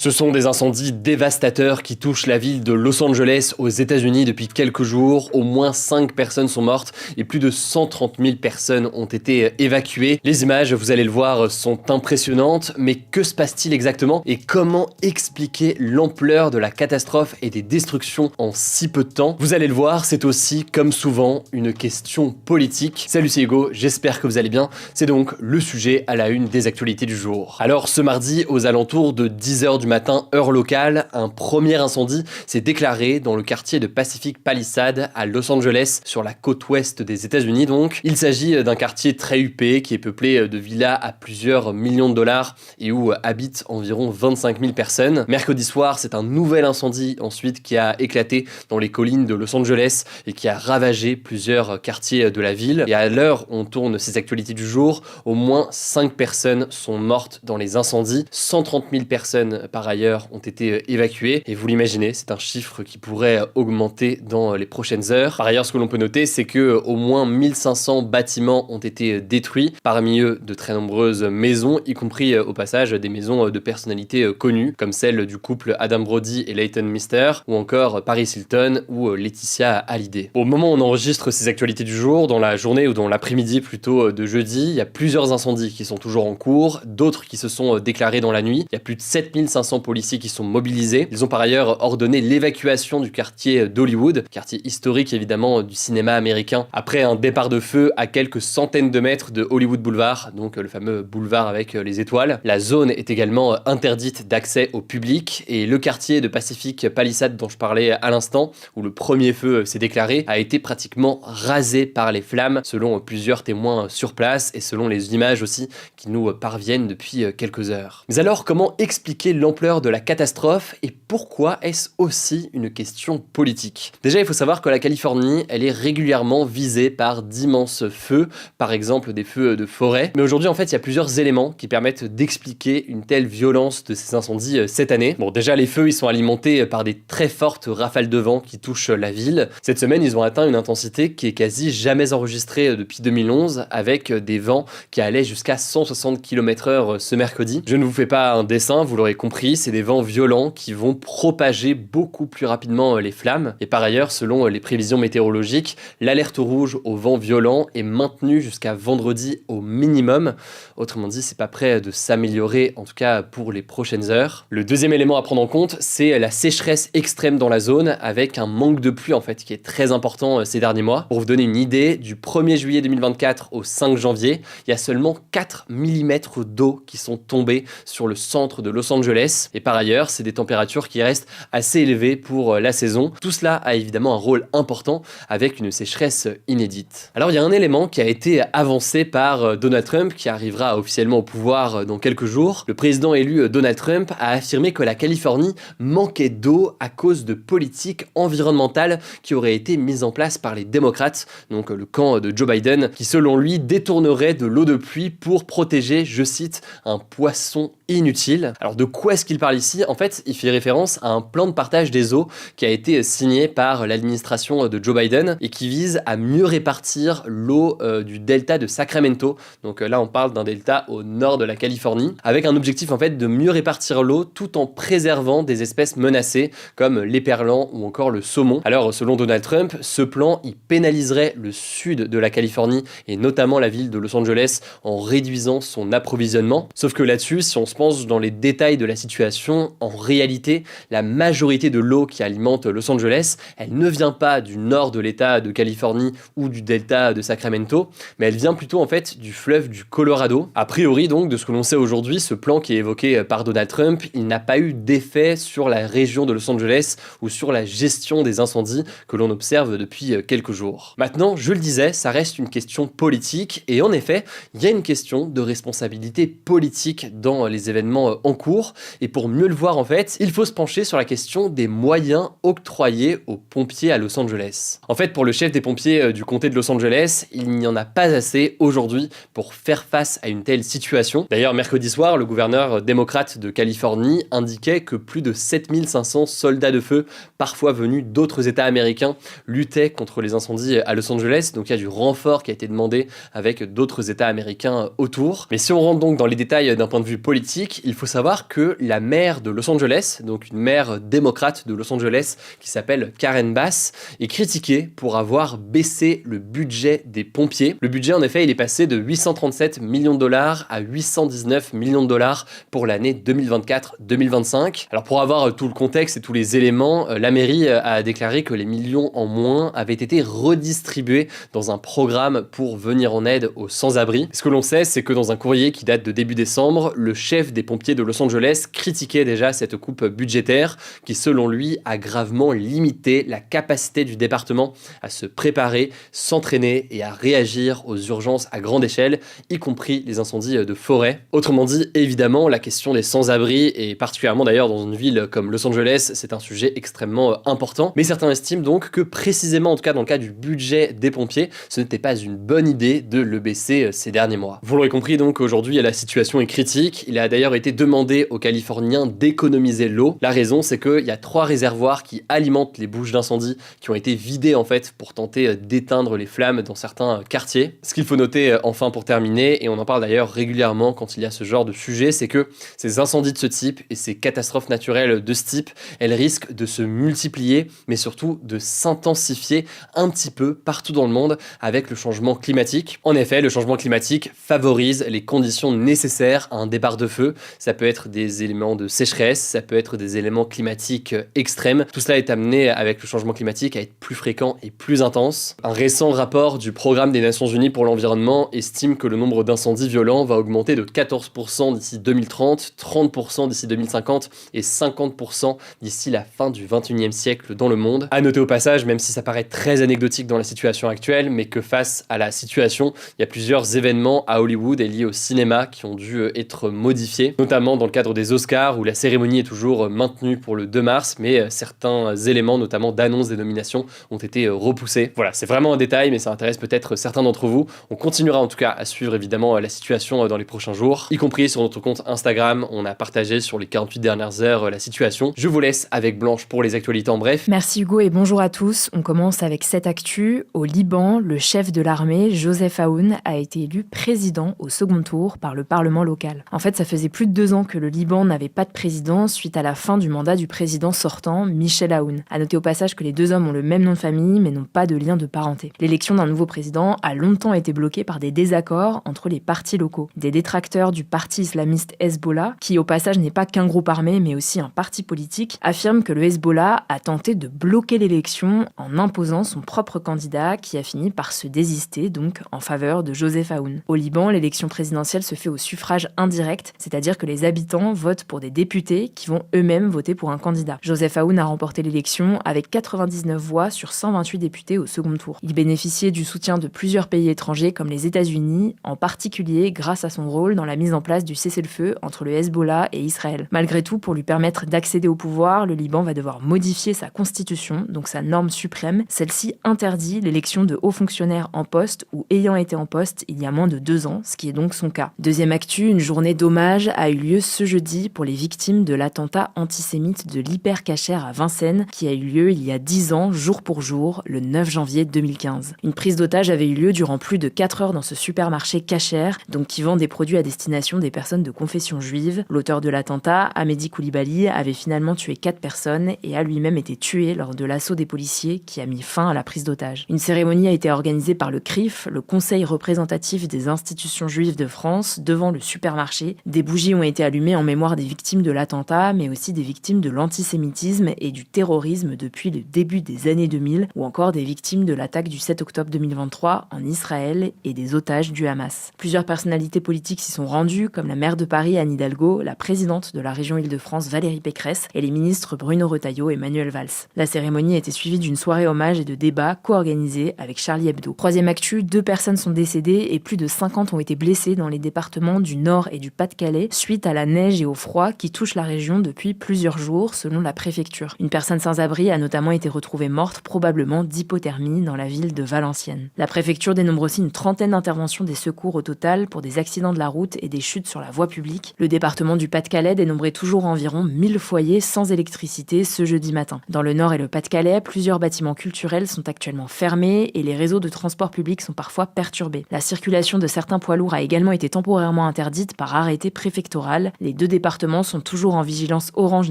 Ce sont des incendies dévastateurs qui touchent la ville de Los Angeles aux États-Unis depuis quelques jours. Au moins 5 personnes sont mortes et plus de 130 000 personnes ont été évacuées. Les images, vous allez le voir, sont impressionnantes. Mais que se passe-t-il exactement et comment expliquer l'ampleur de la catastrophe et des destructions en si peu de temps? Vous allez le voir, c'est aussi, comme souvent, une question politique. Salut, c'est Hugo, j'espère que vous allez bien. C'est donc le sujet à la une des actualités du jour. Alors, ce mardi, aux alentours de 10h du matin, heure locale, un premier incendie s'est déclaré dans le quartier de Pacific Palisades à Los Angeles, sur la côte ouest des États-Unis donc. Il s'agit d'un quartier très huppé qui est peuplé de villas à plusieurs millions de dollars et où habitent environ 25 000 personnes. Mercredi soir, c'est un nouvel incendie ensuite qui a éclaté dans les collines de Los Angeles et qui a ravagé plusieurs quartiers de la ville. Et à l'heure où on tourne ces actualités du jour, au moins 5 personnes sont mortes dans les incendies. 130 000 personnes par ailleurs ont été évacuées et vous l'imaginez, c'est un chiffre qui pourrait augmenter dans les prochaines heures. Par ailleurs, ce que l'on peut noter, c'est que au moins 1500 bâtiments ont été détruits, parmi eux de très nombreuses maisons, y compris au passage des maisons de personnalités connues, comme celle du couple Adam Brody et Leighton Meester, ou encore Paris Hilton ou Laetitia Hallyday. Au moment où on enregistre ces actualités du jour, dans la journée ou dans l'après-midi plutôt de jeudi, il y a plusieurs incendies qui sont toujours en cours, d'autres qui se sont déclarés dans la nuit. Il y a plus de 7500 policiers qui sont mobilisés. Ils ont par ailleurs ordonné l'évacuation du quartier d'Hollywood, quartier historique évidemment du cinéma américain, après un départ de feu à quelques centaines de mètres de Hollywood Boulevard, donc le fameux boulevard avec les étoiles. La zone est également interdite d'accès au public et le quartier de Pacific Palisades dont je parlais à l'instant, où le premier feu s'est déclaré, a été pratiquement rasé par les flammes, selon plusieurs témoins sur place et selon les images aussi qui nous parviennent depuis quelques heures. Mais alors, comment expliquer l'ampleur de la catastrophe et pourquoi est-ce aussi une question politique? Déjà, il faut savoir que la Californie, elle est régulièrement visée par d'immenses feux, par exemple des feux de forêt. Mais aujourd'hui, en fait, il y a plusieurs éléments qui permettent d'expliquer une telle violence de ces incendies cette année. Bon, déjà, les feux, ils sont alimentés par des très fortes rafales de vent qui touchent la ville. Cette semaine, ils ont atteint une intensité qui est quasi jamais enregistrée depuis 2011, avec des vents qui allaient jusqu'à 160 km/h ce mercredi. Je ne vous fais pas un dessin, vous l'aurez compris, c'est des vents violents qui vont propager beaucoup plus rapidement les flammes. Et par ailleurs, selon les prévisions météorologiques, l'alerte rouge au vent violent est maintenue jusqu'à vendredi au minimum. Autrement dit, c'est pas prêt de s'améliorer, en tout cas pour les prochaines heures. Le deuxième élément à prendre en compte, c'est la sécheresse extrême dans la zone, avec un manque de pluie en fait qui est très important ces derniers mois. Pour vous donner une idée, du 1er juillet 2024 au 5 janvier, il y a seulement 4 mm d'eau qui sont tombés sur le centre de Los Angeles. Et par ailleurs, c'est des températures qui restent assez élevées pour la saison. Tout cela a évidemment un rôle important avec une sécheresse inédite. Alors il y a un élément qui a été avancé par Donald Trump, qui arrivera officiellement au pouvoir dans quelques jours. Le président élu Donald Trump a affirmé que la Californie manquait d'eau à cause de politiques environnementales qui auraient été mises en place par les démocrates, donc le camp de Joe Biden, qui selon lui détournerait de l'eau de pluie pour protéger, je cite, un poisson inutile. Alors de quoi est-ce qu'il parle ici? En fait, il fait référence à un plan de partage des eaux qui a été signé par l'administration de Joe Biden et qui vise à mieux répartir l'eau du delta de Sacramento. Donc là, on parle d'un delta au nord de la Californie, avec un objectif en fait de mieux répartir l'eau tout en préservant des espèces menacées comme l'éperlan ou encore le saumon. Alors selon Donald Trump, ce plan il pénaliserait le sud de la Californie et notamment la ville de Los Angeles en réduisant son approvisionnement. Sauf que là-dessus, si on se pense dans les détails de la situation, en réalité, la majorité de l'eau qui alimente Los Angeles, elle ne vient pas du nord de l'état de Californie ou du delta de Sacramento, mais elle vient plutôt en fait du fleuve du Colorado. A priori donc, de ce que l'on sait aujourd'hui, ce plan qui est évoqué par Donald Trump, il n'a pas eu d'effet sur la région de Los Angeles ou sur la gestion des incendies que l'on observe depuis quelques jours. Maintenant, je le disais, ça reste une question politique et en effet, il y a une question de responsabilité politique dans les événements en cours et pour mieux le voir en fait, il faut se pencher sur la question des moyens octroyés aux pompiers à Los Angeles. En fait, pour le chef des pompiers du comté de Los Angeles, il n'y en a pas assez aujourd'hui pour faire face à une telle situation. D'ailleurs, mercredi soir, le gouverneur démocrate de Californie indiquait que plus de 7500 soldats de feu, parfois venus d'autres états américains, luttaient contre les incendies à Los Angeles. Donc il y a du renfort qui a été demandé avec d'autres états américains autour. Mais si on rentre donc dans les détails d'un point de vue politique, il faut savoir que la la maire de Los Angeles, donc une maire démocrate de Los Angeles qui s'appelle Karen Bass, est critiquée pour avoir baissé le budget des pompiers. Le budget, en effet, il est passé de 837 millions de dollars à 819 millions de dollars pour l'année 2024-2025. Alors pour avoir tout le contexte et tous les éléments, la mairie a déclaré que les millions en moins avaient été redistribués dans un programme pour venir en aide aux sans-abri. Ce que l'on sait, c'est que dans un courrier qui date de début décembre, le chef des pompiers de Los Angeles critiquait déjà cette coupe budgétaire qui, selon lui, a gravement limité la capacité du département à se préparer, s'entraîner et à réagir aux urgences à grande échelle, y compris les incendies de forêt. Autrement dit, évidemment, la question des sans-abri, et particulièrement d'ailleurs dans une ville comme Los Angeles, c'est un sujet extrêmement important. Mais certains estiment donc que précisément, en tout cas dans le cas du budget des pompiers, ce n'était pas une bonne idée de le baisser ces derniers mois. Vous l'aurez compris donc, aujourd'hui la situation est critique. Il a d'ailleurs été demandé aux Californiens d'économiser l'eau. La raison, c'est qu'il y a 3 réservoirs qui alimentent les bouches d'incendie qui ont été vidés en fait pour tenter d'éteindre les flammes dans certains quartiers. Ce qu'il faut noter enfin pour terminer, et on en parle d'ailleurs régulièrement quand il y a ce genre de sujet, c'est que ces incendies de ce type et ces catastrophes naturelles de ce type, elles risquent de se multiplier, mais surtout de s'intensifier un petit peu partout dans le monde avec le changement climatique. En effet, le changement climatique favorise les conditions nécessaires à un départ de feu. Ça peut être des éléments de sécheresse, ça peut être des éléments climatiques extrêmes. Tout cela est amené avec le changement climatique à être plus fréquent et plus intense. Un récent rapport du Programme des Nations Unies pour l'environnement estime que le nombre d'incendies violents va augmenter de 14% d'ici 2030, 30% d'ici 2050 et 50% d'ici la fin du 21e siècle dans le monde. À noter au passage, même si ça paraît très anecdotique dans la situation actuelle, mais que face à la situation, il y a plusieurs événements à Hollywood et liés au cinéma qui ont dû être modifiés, notamment dans le cadre des Oscars où la cérémonie est toujours maintenue pour le 2 mars, mais certains éléments, notamment d'annonces des nominations, ont été repoussés. Voilà, c'est vraiment un détail, mais ça intéresse peut-être certains d'entre vous. On continuera en tout cas à suivre évidemment la situation dans les prochains jours, y compris sur notre compte Instagram. On a partagé sur les 48 dernières heures la situation. Je vous laisse avec Blanche pour les actualités en bref. Merci Hugo et bonjour à tous. On commence avec cette actu. Au Liban, le chef de l'armée, Joseph Aoun, a été élu président au second tour par le Parlement local. En fait, ça faisait plus de 2 ans que le Liban n'avait pas de président suite à la fin du mandat du président sortant, Michel Aoun. À noter au passage que les 2 hommes ont le même nom de famille mais n'ont pas de lien de parenté. L'élection d'un nouveau président a longtemps été bloquée par des désaccords entre les partis locaux. Des détracteurs du parti islamiste Hezbollah, qui au passage n'est pas qu'un groupe armé mais aussi un parti politique, affirment que le Hezbollah a tenté de bloquer l'élection en imposant son propre candidat qui a fini par se désister donc en faveur de Joseph Aoun. Au Liban, l'élection présidentielle se fait au suffrage indirect, c'est-à-dire que les habitants votent pour des députés qui vont eux-mêmes voter pour un candidat. Joseph Aoun a remporté l'élection avec 99 voix sur 128 députés au second tour. Il bénéficiait du soutien de plusieurs pays étrangers comme les États-Unis, en particulier grâce à son rôle dans la mise en place du cessez-le-feu entre le Hezbollah et Israël. Malgré tout, pour lui permettre d'accéder au pouvoir, le Liban va devoir modifier sa constitution, donc sa norme suprême. Celle-ci interdit l'élection de hauts fonctionnaires en poste ou ayant été en poste il y a moins de 2 ans, ce qui est donc son cas. Deuxième actu, une journée d'hommage a eu lieu ce jeudi pour les victimes de l'attentat antisémite de l'Hyper Cacher à Vincennes, qui a eu lieu il y a 10 ans, jour pour jour, le 9 janvier 2015. Une prise d'otage avait eu lieu durant plus de 4 heures dans ce supermarché Cacher, donc qui vend des produits à destination des personnes de confession juive. L'auteur de l'attentat, Hamedi Koulibaly, avait finalement tué 4 personnes et a lui-même été tué lors de l'assaut des policiers qui a mis fin à la prise d'otage. Une cérémonie a été organisée par le CRIF, le Conseil représentatif des institutions juives de France, devant le supermarché. Des bougies ont été allumées en mémoire des victimes de l'attentat, mais aussi des victimes de l'antisémitisme et du terrorisme depuis le début des années 2000, ou encore des victimes de l'attaque du 7 octobre 2023 en Israël et des otages du Hamas. Plusieurs personnalités politiques s'y sont rendues, comme la maire de Paris, Anne Hidalgo, la présidente de la région Île-de-France, Valérie Pécresse, et les ministres Bruno Retailleau et Manuel Valls. La cérémonie a été suivie d'une soirée hommage et de débats co-organisés avec Charlie Hebdo. Troisième actu, 2 personnes sont décédées et plus de 50 ont été blessées dans les départements du Nord et du Pas-de-Calais suite à la neige et au froid qui touchent la région depuis plusieurs jours, selon la préfecture. Une personne sans abri a notamment été retrouvée morte, probablement d'hypothermie, dans la ville de Valenciennes. La préfecture dénombre aussi une 30aine d'interventions des secours au total pour des accidents de la route et des chutes sur la voie publique. Le département du Pas-de-Calais dénombrait toujours environ 1000 foyers sans électricité ce jeudi matin. Dans le Nord et le Pas-de-Calais, plusieurs bâtiments culturels sont actuellement fermés et les réseaux de transport public sont parfois perturbés. La circulation de certains poids lourds a également été temporairement interdite par arrêté préfectoral. Les 2 départements départements sont toujours en vigilance orange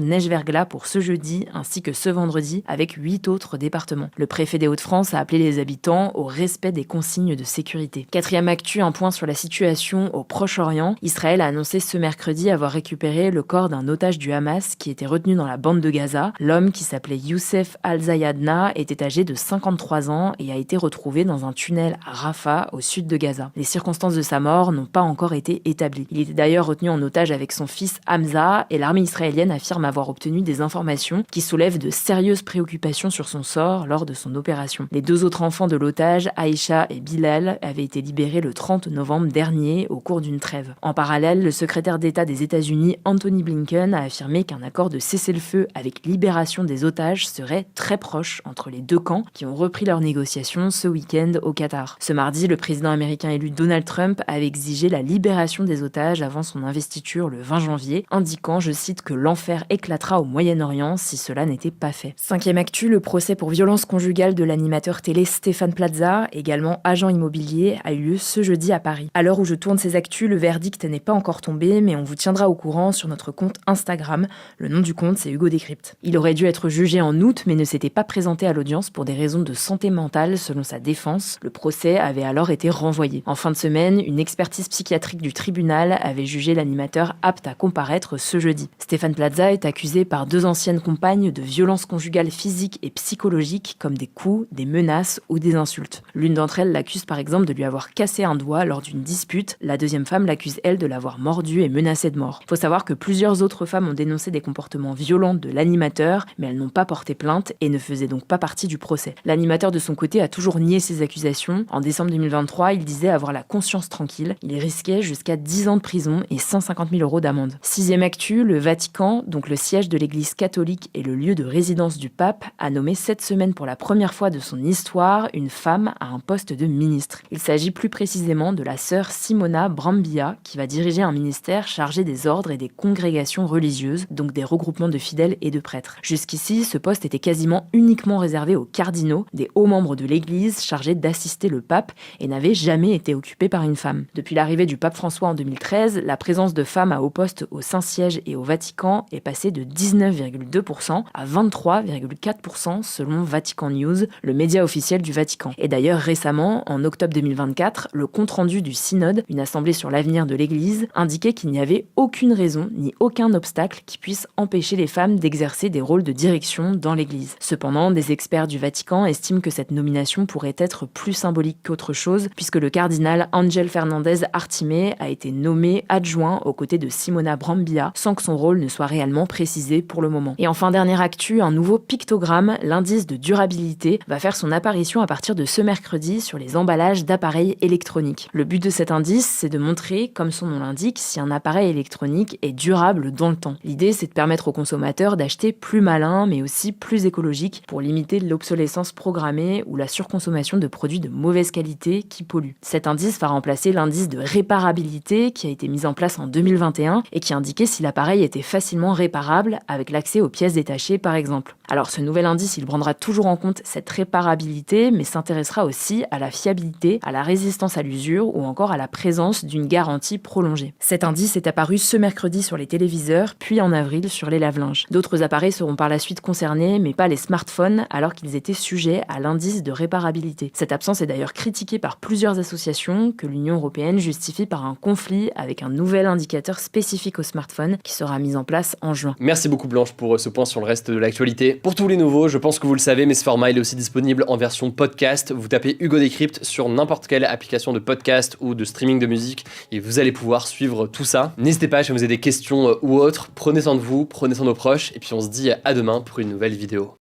neige-verglas pour ce jeudi ainsi que ce vendredi avec 8 autres départements. Le préfet des Hauts-de-France a appelé les habitants au respect des consignes de sécurité. Quatrième actu, un point sur la situation au Proche-Orient. Israël a annoncé ce mercredi avoir récupéré le corps d'un otage du Hamas qui était retenu dans la bande de Gaza. L'homme, qui s'appelait Youssef Al-Zayadna, était âgé de 53 ans et a été retrouvé dans un tunnel à Rafah, au sud de Gaza. Les circonstances de sa mort n'ont pas encore été établies. Il était d'ailleurs retenu en otage avec son fils Hamza et l'armée israélienne affirme avoir obtenu des informations qui soulèvent de sérieuses préoccupations sur son sort lors de son opération. Les 2 autres enfants de l'otage, Aïcha et Bilal, avaient été libérés le 30 novembre dernier au cours d'une trêve. En parallèle, le secrétaire d'État des États-Unis, Anthony Blinken, a affirmé qu'un accord de cessez-le-feu avec libération des otages serait très proche entre les 2 camps qui ont repris leurs négociations ce week-end au Qatar. Ce mardi, le président américain élu Donald Trump avait exigé la libération des otages avant son investiture le 20 janvier, indiquant, je cite, que l'enfer éclatera au Moyen-Orient si cela n'était pas fait. 5e actu, le procès pour violence conjugale de l'animateur télé Stéphane Plaza, également agent immobilier, a eu lieu ce jeudi à Paris. À l'heure où je tourne ces actus, le verdict n'est pas encore tombé, mais on vous tiendra au courant sur notre compte Instagram. Le nom du compte, c'est Hugo Décrypte. Il aurait dû être jugé en août, mais ne s'était pas présenté à l'audience pour des raisons de santé mentale, selon sa défense. Le procès avait alors été renvoyé. En fin de semaine, une expertise psychiatrique du tribunal avait jugé l'animateur apte à comparaître ce jeudi. Stéphane Plaza est accusé par 2 anciennes compagnes de violences conjugales physiques et psychologiques, comme des coups, des menaces ou des insultes. L'une d'entre elles l'accuse par exemple de lui avoir cassé un doigt lors d'une dispute. La deuxième femme l'accuse, elle, de l'avoir mordu et menacé de mort. Il faut savoir que plusieurs autres femmes ont dénoncé des comportements violents de l'animateur, mais elles n'ont pas porté plainte et ne faisaient donc pas partie du procès. L'animateur, de son côté, a toujours nié ces accusations. En décembre 2023, il disait avoir la conscience tranquille. Il risquait jusqu'à 10 ans de prison et 150 000 € d'amende. 6e actu, le Vatican, donc le siège de l'église catholique et le lieu de résidence du pape, a nommé cette semaine pour la première fois de son histoire une femme à un poste de ministre. Il s'agit plus précisément de la sœur Simona Brambilla, qui va diriger un ministère chargé des ordres et des congrégations religieuses, donc des regroupements de fidèles et de prêtres. Jusqu'ici, ce poste était quasiment uniquement réservé aux cardinaux, des hauts membres de l'église chargés d'assister le pape, et n'avait jamais été occupé par une femme. Depuis l'arrivée du pape François en 2013, la présence de femmes à haut poste au Saint-Siège et au Vatican est passée de 19,2% à 23,4% selon Vatican News, le média officiel du Vatican. Et d'ailleurs, récemment, en octobre 2024, le compte-rendu du synode, une assemblée sur l'avenir de l'Église, indiquait qu'il n'y avait aucune raison ni aucun obstacle qui puisse empêcher les femmes d'exercer des rôles de direction dans l'Église. Cependant, des experts du Vatican estiment que cette nomination pourrait être plus symbolique qu'autre chose, puisque le cardinal Ángel Fernández Artimé a été nommé adjoint aux côtés de Simona Brambilla, sans que son rôle ne soit réellement précisé pour le moment. Et enfin, dernière actu, un nouveau pictogramme, l'indice de durabilité, va faire son apparition à partir de ce mercredi sur les emballages d'appareils électroniques. Le but de cet indice, c'est de montrer, comme son nom l'indique, si un appareil électronique est durable dans le temps. L'idée, c'est de permettre aux consommateurs d'acheter plus malin, mais aussi plus écologique, pour limiter l'obsolescence programmée ou la surconsommation de produits de mauvaise qualité qui polluent. Cet indice va remplacer l'indice de réparabilité qui a été mis en place en 2021 et qui indiquait si l'appareil était facilement réparable avec l'accès aux pièces détachées par exemple. Alors ce nouvel indice, il prendra toujours en compte cette réparabilité, mais s'intéressera aussi à la fiabilité, à la résistance à l'usure ou encore à la présence d'une garantie prolongée. Cet indice est apparu ce mercredi sur les téléviseurs, puis en avril sur les lave-linges. D'autres appareils seront par la suite concernés, mais pas les smartphones, alors qu'ils étaient sujets à l'indice de réparabilité. Cette absence est d'ailleurs critiquée par plusieurs associations que l'Union européenne justifie par un conflit avec un nouvel indicateur spécifique aux smartphones qui sera mis en place en juin. Merci beaucoup Blanche pour ce point sur le reste de l'actualité. Pour tous les nouveaux, je pense que vous le savez, mais ce format il est aussi disponible en version podcast. Vous tapez Hugo Décrypte sur n'importe quelle application de podcast ou de streaming de musique et vous allez pouvoir suivre tout ça. N'hésitez pas, si vous avez des questions ou autres, prenez soin de vous, prenez soin de nos proches et puis on se dit à demain pour une nouvelle vidéo.